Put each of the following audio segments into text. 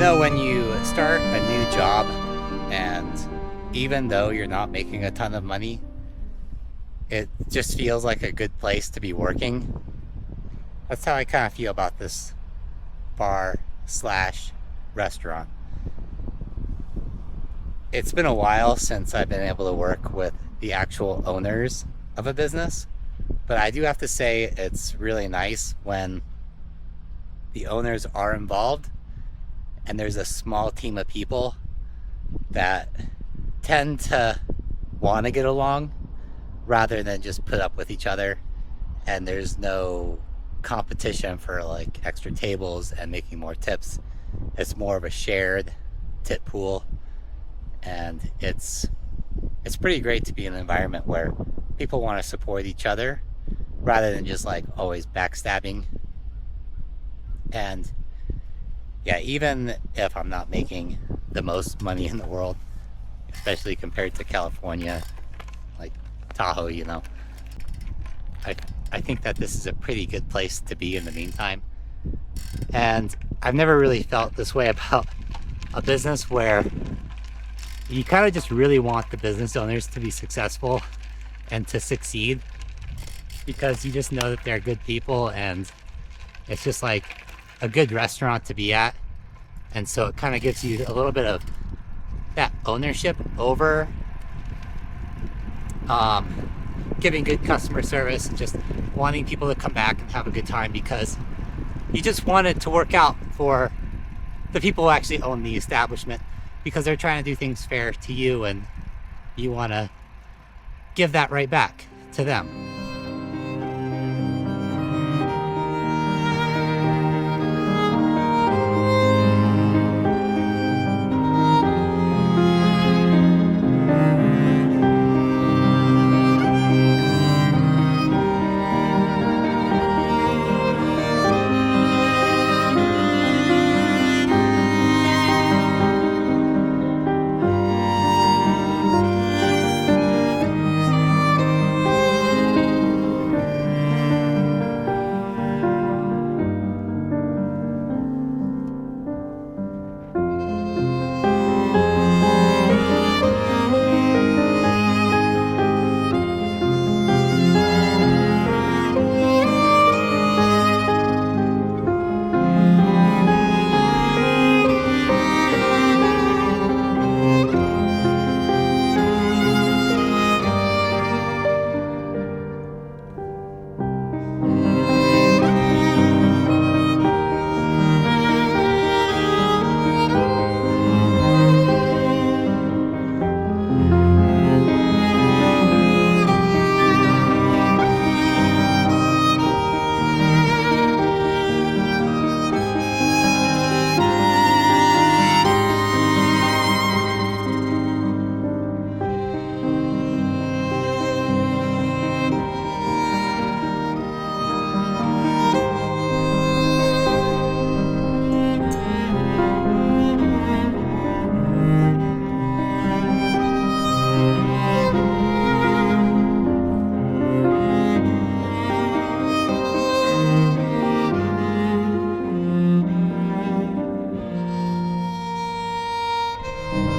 When you start a new job, and even though you're not making a ton of money, it just feels like a good place to be working. That's how I kind of feel about this bar slash restaurant. It's been a while since I've been able to work with the actual owners of a business, but I do have to say it's really nice when the owners are involved and there's a small team of people that tend to want to get along rather than just put up with each other, and there's no competition for like extra tables and making more tips. It's more of a shared tip pool, and it's pretty great to be in an environment where people want to support each other rather than just like always backstabbing. And yeah, even if I'm not making the most money in the world, especially compared to California, like Tahoe, I think that this is a pretty good place to be in the meantime. And I've never really felt this way about a business where you kind of just really want the business owners to be successful and to succeed, because you just know that they're good people and it's just like a good restaurant to be at. And so it kind of gives you a little bit of that ownership over giving good customer service and just wanting people to come back and have a good time, because you just want it to work out for the people who actually own the establishment, because they're trying to do things fair to you and you want to give that right back to them.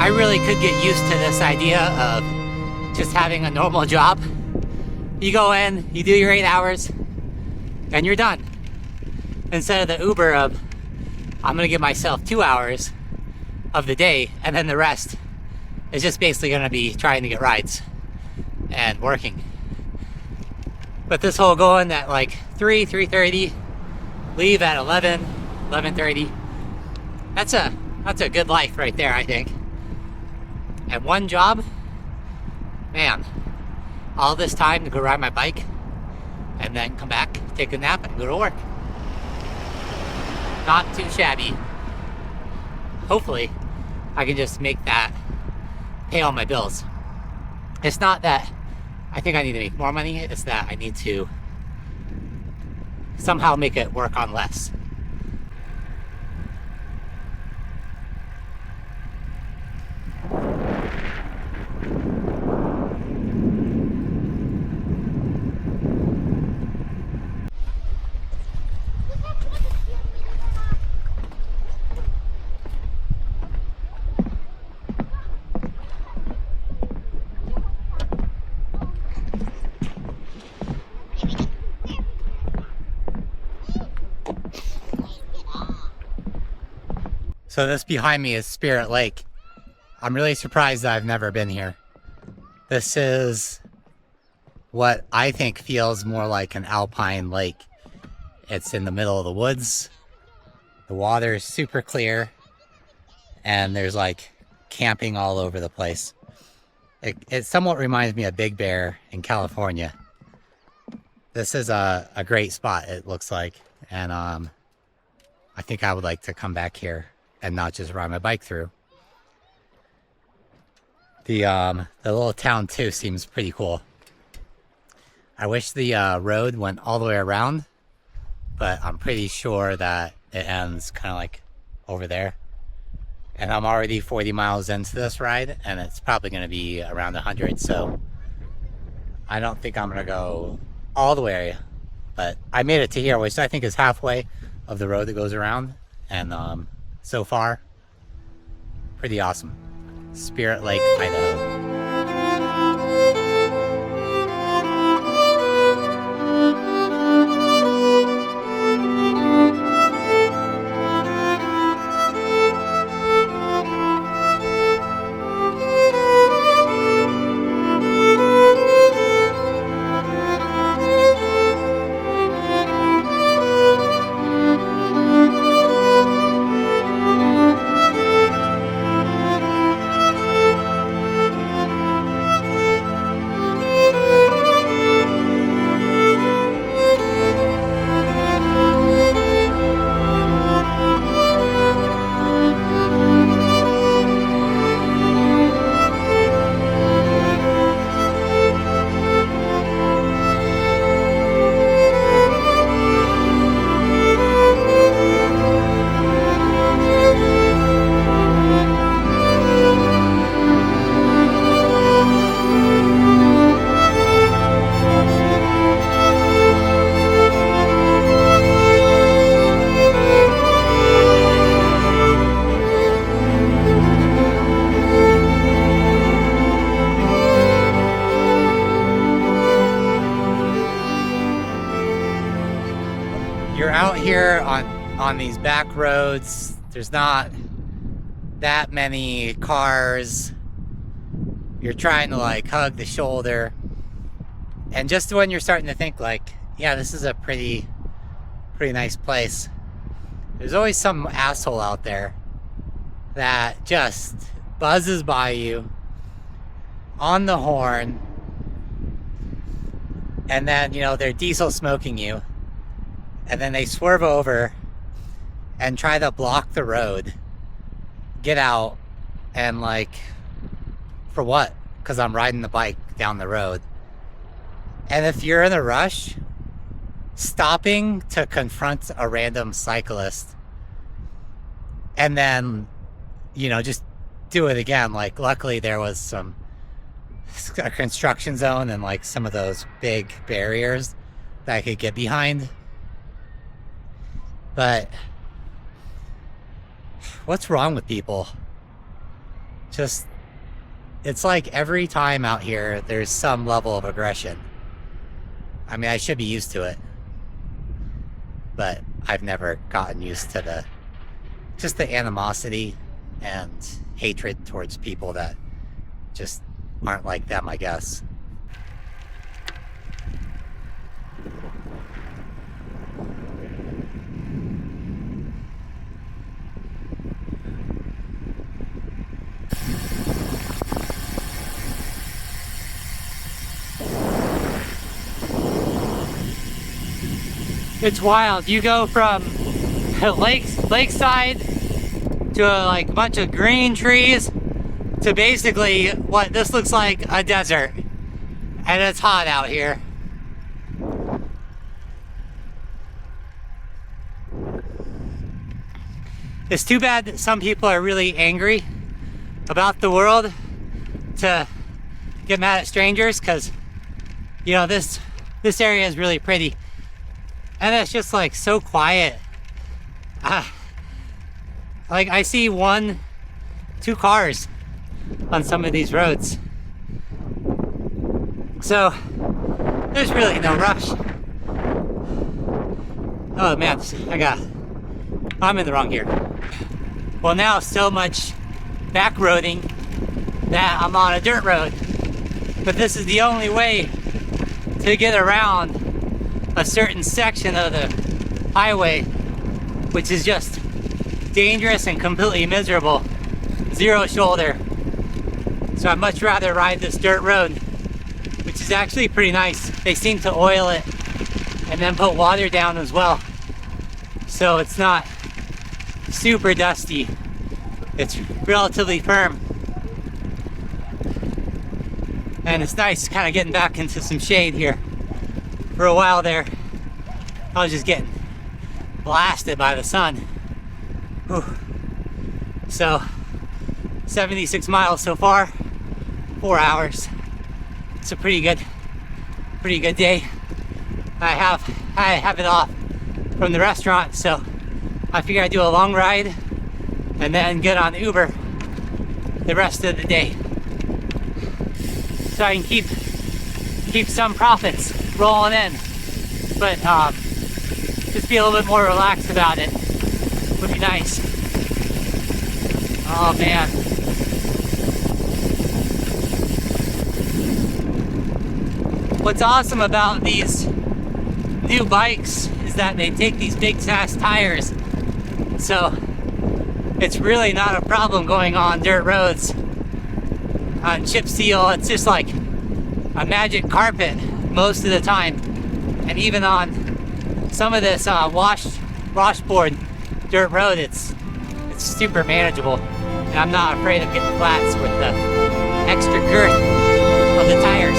I really could get used to this idea of just having a normal job. You go in, you do your 8 hours, and you're done. Instead of the Uber of, I'm gonna give myself 2 hours of the day, and then the rest is just basically gonna be trying to get rides and working. But this whole going at like 3:30, leave at 11:30, that's a good life right there, I think. And one job, man, all this time to go ride my bike and then come back, take a nap, and go to work. Not too shabby. Hopefully, I can just make that pay all my bills. It's not that I think I need to make more money, it's that I need to somehow make it work on less. So this behind me is Spirit Lake. I'm really surprised that I've never been here. This is what I think feels more like an alpine lake. It's in the middle of the woods. The water is super clear. And there's like camping all over the place. It somewhat reminds me of Big Bear in California. This is a great spot, it looks like. And I think I would like to come back here and not just ride my bike through. The little town too seems pretty cool. I wish the road went all the way around, but I'm pretty sure that it ends kind of like over there. And I'm already 40 miles into this ride, and it's probably going to be around 100, so I don't think I'm going to go all the way, but I made it to here, which I think is halfway of the road that goes around, and so far, pretty awesome. Spirit Lake, Idaho. You're out here on these back roads. There's not that many cars. You're trying to like hug the shoulder. And just when you're starting to think like, yeah, this is a pretty nice place, there's always some asshole out there that just buzzes by you on the horn, and then, you know, they're diesel smoking you. And then they swerve over and try to block the road, get out, and like, for what? Because I'm riding the bike down the road. And if you're in a rush, stopping to confront a random cyclist and then, you know, just do it again. Like, luckily there was a construction zone and like some of those big barriers that I could get behind. But what's wrong with people? Just, it's like every time out here, there's some level of aggression. I mean, I should be used to it, but I've never gotten used to just the animosity and hatred towards people that just aren't like them, I guess. It's wild. You go from lakeside to like a bunch of green trees to basically what this looks like a desert. And it's hot out here. It's too bad that some people are really angry about the world to get mad at strangers, because, you know, this area is really pretty. And it's just like so quiet. Like I see 1-2 cars on some of these roads. So there's really no rush. Oh man, I'm in the wrong gear. Well, now so much back roading that I'm on a dirt road. But this is the only way to get around a certain section of the highway, which is just dangerous and completely miserable. Zero shoulder. So I'd much rather ride this dirt road, which is actually pretty nice. They seem to oil it and then put water down as well. So it's not super dusty. It's relatively firm. And it's nice kind of getting back into some shade here. For a while there, I was just getting blasted by the sun. Whew. So 76 miles so far, 4 hours. It's a pretty good day. I have it off from the restaurant, so I figure I'd do a long ride and then get on Uber the rest of the day, so I can keep some profits rolling in, but just be a little bit more relaxed about it would be nice. Oh man. What's awesome about these new bikes is that they take these big ass tires, so it's really not a problem going on dirt roads. On chip seal, it's just like a magic carpet most of the time, and even on some of this washboard dirt road, it's super manageable, and I'm not afraid of getting flats with the extra girth of the tires.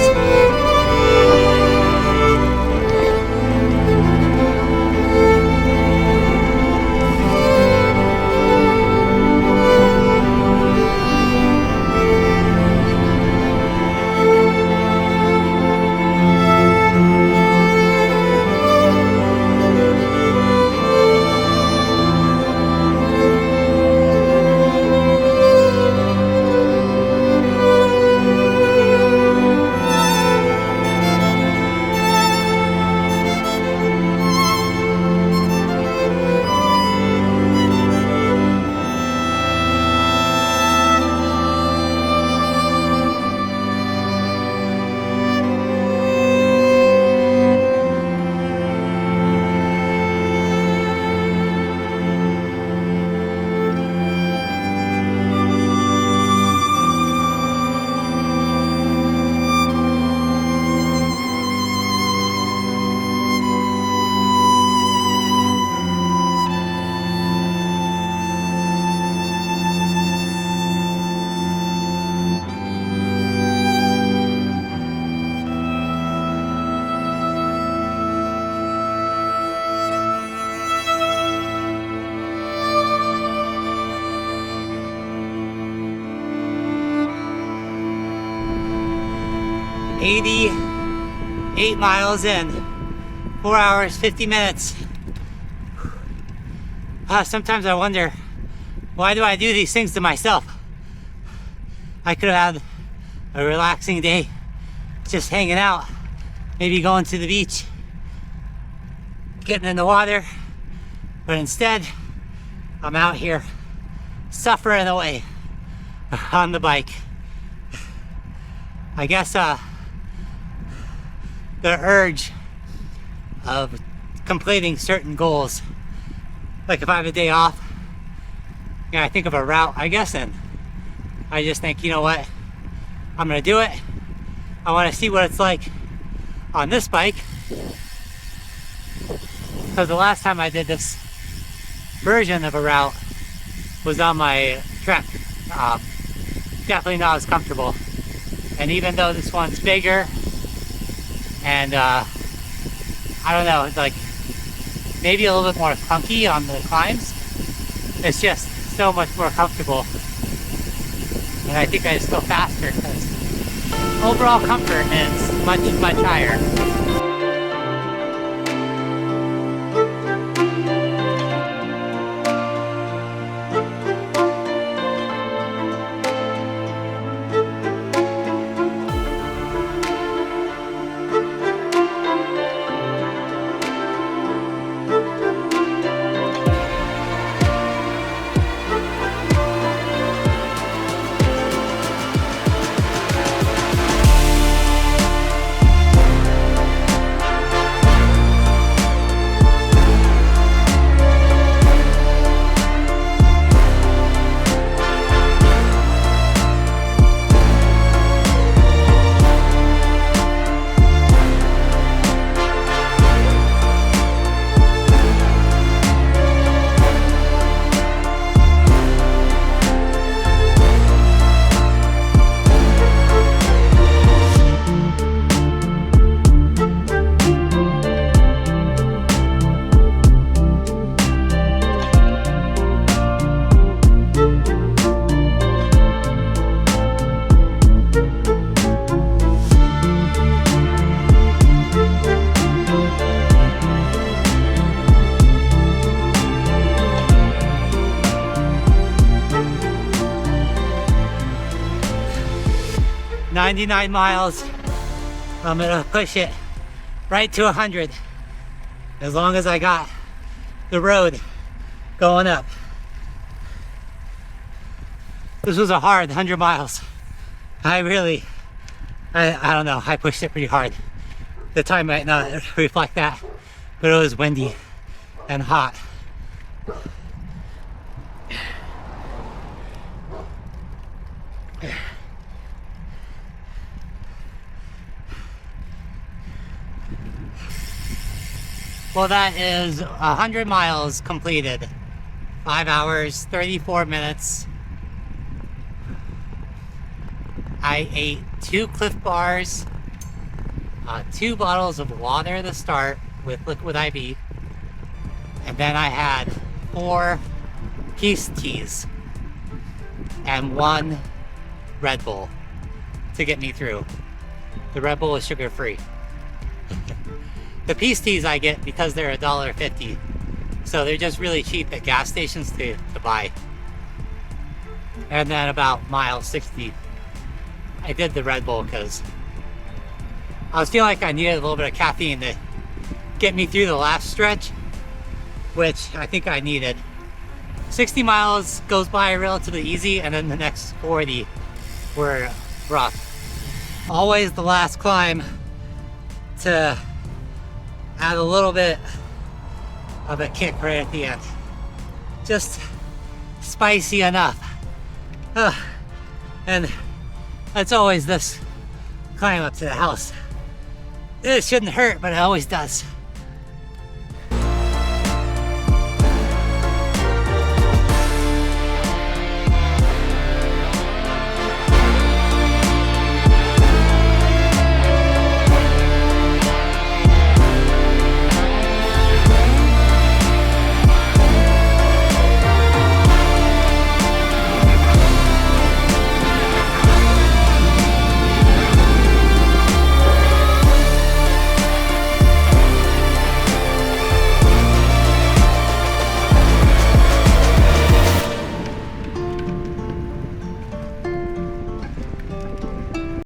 88 miles in, 4 hours, 50 minutes. Sometimes I wonder, why do I do these things to myself? I could have had a relaxing day, just hanging out, maybe going to the beach, getting in the water, but instead, I'm out here suffering away on the bike. I guess the urge of completing certain goals, like if I have a day off, and I think of a route, I guess, and I just think, you know what, I'm gonna do it. I want to see what it's like on this bike, because the last time I did this version of a route was on my Trek. Definitely not as comfortable, and even though this one's bigger and I don't know, it's like maybe a little bit more clunky on the climbs, it's just so much more comfortable, and I think I just go faster because overall comfort is much higher. 99 miles. I'm gonna push it right to 100 as long as I got the road going up. This was a hard 100 miles. I don't know, I pushed it pretty hard. The time might not reflect that, but it was windy and hot. Well, that is 100 miles completed. 5 hours, 34 minutes. I ate 2 Cliff Bars, 2 bottles of water to start with liquid IV, and then I had 4 Peace Teas and 1 Red Bull to get me through. The Red Bull is sugar-free. The Peace Teas I get because they're $1.50, so they're just really cheap at gas stations to buy. And then about mile 60, I did the Red Bull because I was feeling like I needed a little bit of caffeine to get me through the last stretch, which I think I needed. 60 miles goes by relatively easy, and then the next 40 were rough. Always the last climb to add a little bit of a kick right at the end. Just spicy enough. And it's always this climb up to the house. It shouldn't hurt, but it always does.